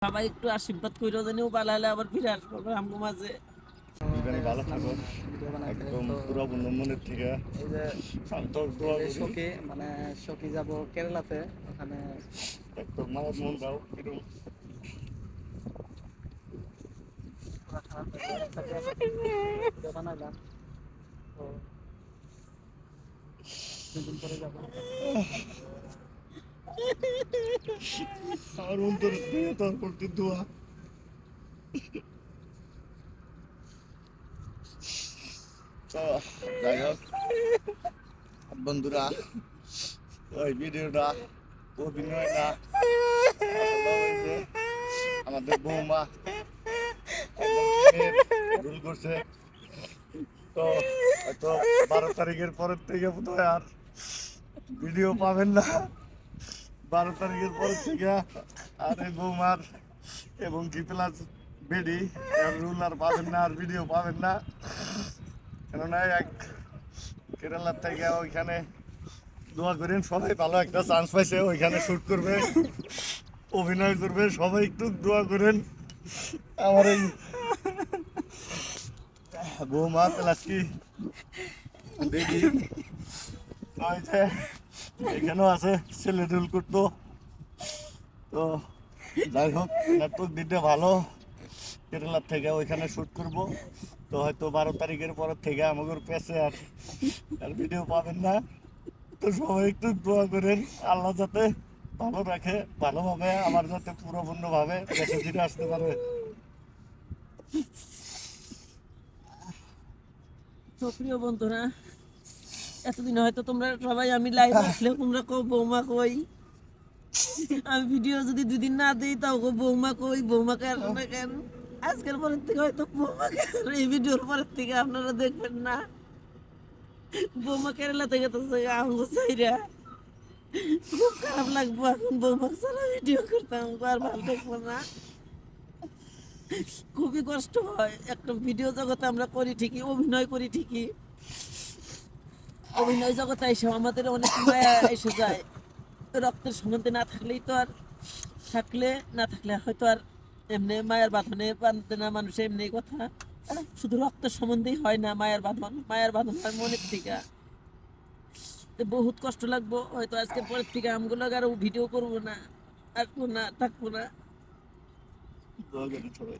সবাই একটু আশীর্বাদ কইরো জানি ও পালালে আবার ফিরে আসবো আমগো মাঝে। ভালো থাকো একদম পুরো মনের থেকে এই যে দোয়া করি সখী মানে সখী যাব কেরালাতে, ওখানে একদম মায়ের মন দাও এরকম ভিডিও বানাইলাম, তো দুদিন পরে যাবো। আর অন্তর দিয়ে তোর প্রতি দোয়া। তো যাই হোক বন্ধুরা, ওই ভিডিওটা অভিনয় না, আমাদের বৌমা ভুল করছে। তো হয়তো 12 তারিখের পরের থেকে বোধহয় আর ভিডিও পাবেন না। 12 তারিখের পরের থেকে আর এই বৌমার এবং কি প্লাস বেডি রুল আর পাবেন না, আর ভিডিও পাবেন না। কেননা এক কেরালার থেকে ওইখানে দোয়া করেন সবাই ভালো একটা চান্স পাইছে, ওইখানে শ্যুট করবে, অভিনয় করবে, সবাই একটু দোয়া করেন। আমার এই বৌমা প্লাস কি বেডি এখানেও আছে, ছেলে রুল করতো। তো যাই হোক নেটওয়ার্ক দিতে ভালো, কেরালার থেকে ওইখানে শ্যুট করব। তো হয়তো 12 তারিখের পরের থেকে আমাদের পেছে আর ভিডিও পাবেন না। তো সবাই একটু দোয়া করেন আল্লাহ যাতে ভালো রাখে, ভালোভাবে আমার যাতে পুরোপূর্ণভাবে দেশে ফিরে আসতে পারে। তো প্রিয় বন্ধুরা, এতদিন হয়তো তোমরা সবাই আমি লাইভ আসলে তোমরা কো বৌমা কই, আমি ভিডিও যদি 2 দিন না দিই তাও কো বৌমা কই, বৌমা কেন না কেন। আজকের পরের থেকে হয়তো বৌমা এই ভিডিওর পরের থেকে আপনারা দেখবেন না। বৌমা কেরালা থেকে তো আমগো চাইরা খুব খারাপ লাগবো এখন, বৌমা ছাড়া ভিডিও করতাম আর ভালো দেখবো না, খুবই কষ্ট হয়। একটা ভিডিও জগতে আমরা করি ঠিকই, অভিনয় করি ঠিকই, অভিনয় জগতে এসে আমাদের অনেক মায়া এসে যায়। রক্তের সম্বন্ধে না থাকলেই তো আর, থাকলে না থাকলে হয়তো আর এমনি মায়ের বাঁধনে বাঁধতে না মানুষ, এমনি কথা। শুধু রক্তের সম্বন্ধেই হয় না মায়ের বাঁধন, মায়ের বাঁধন হয় মনের থেকে। বহুত কষ্ট লাগবো হয়তো আজকের পরের থেকে আমগুলো আরো ভিডিও করবো না, থাকবো না। দোয়া করেন সবাই।